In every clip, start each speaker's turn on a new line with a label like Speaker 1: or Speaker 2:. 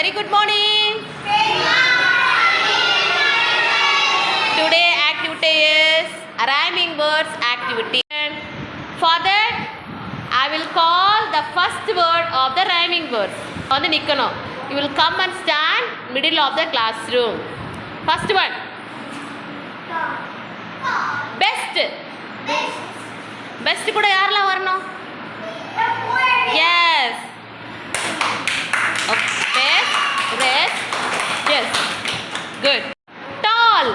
Speaker 1: Very good morning. Today activity is rhyming words activity. For that, I will call the first word of the rhyming words. On the Nikano, you will come and stand middle of the classroom. First one. Best. Best kuda yarla varno? Yes. Okay. Best. Yes. Good. Tall.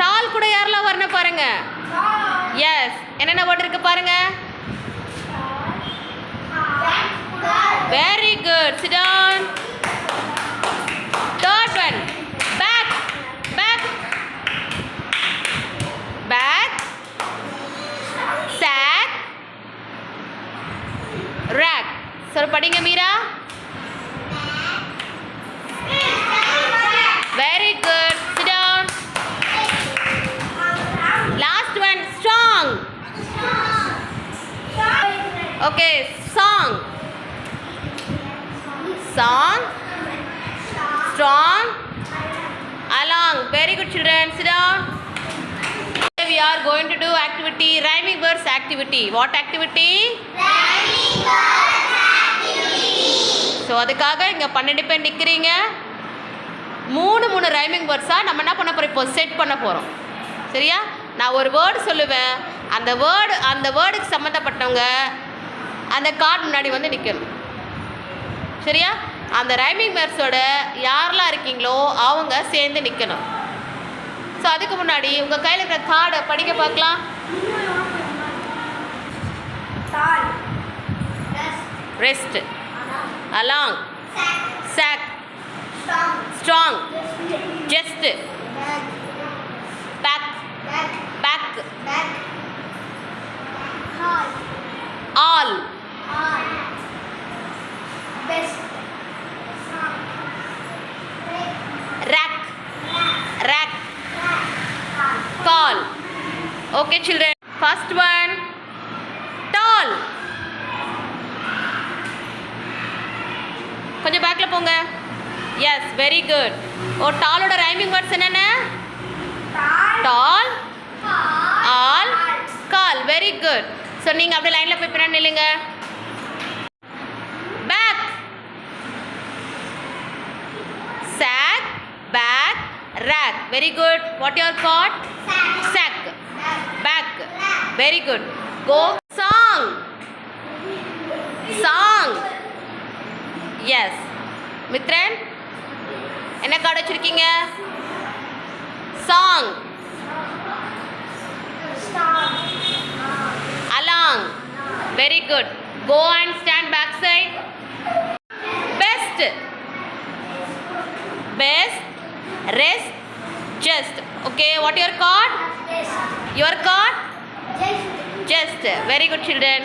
Speaker 1: Tall kuda yarla varna parunga? Yes. Enna word irukku parunga? Very good. Sit down. Third one. Back. Back. Back. Sack. Rack. Sir, padinga Meera. Very good. Sit down. Last one. Strong. Okay. Song. Song. Strong. Along. Very good, children. Sit down. Today we are going to do activity, rhyming words activity. What activity? Rhyming words activity. So அதுக்காக இங்க 12 பேர் நிக்கிறீங்க. மூணு rhyming வேர்ட்ஸா நம்ம என்ன பண்ண போறோம்? இப்போ செட் பண்ண போறோம். சரியா? நான் ஒரு வேர்ட் சொல்லுவேன். அந்த வேர்டுக்கு சம்பந்தப்பட்டவங்க அந்த கார்டு முன்னாடி வந்து நிக்கணும். சரியா? அந்த ரைமிங் வேர்ட்ஸோட யாரெல்லாம் இருக்கீங்களோ அவங்க சேர்ந்து நிற்கணும். ஸோ அதுக்கு முன்னாடி உங்கள் கையில் இருக்கிற கார்டை படிக்க பார்க்கலாம். Rest, along, sock, strong, just, back, back, all, rack, rack, call. Okay, children. First one, tall. கொஞ்சம் பேக்ல போங்க. Yes, very good. ஓ டாலோட ரைமிங் வேர்ட்ஸ் என்னென்ன? Tall, all, call. Very good. So நீங்கள் அப்படியே லைனில் போய் பின்னாடி நில்லுங்க. Back, sack, back, rack. Very good. What you are called? Sack. Back. Very good. Go. Song. Song. Yes. Mithran என்ன கார்டு வச்சிருக்கீங்க? Song. Along. Very good. Go and stand back side. Best. Best, rest, just. Okay, what your card? Your card? Just. Very good, children.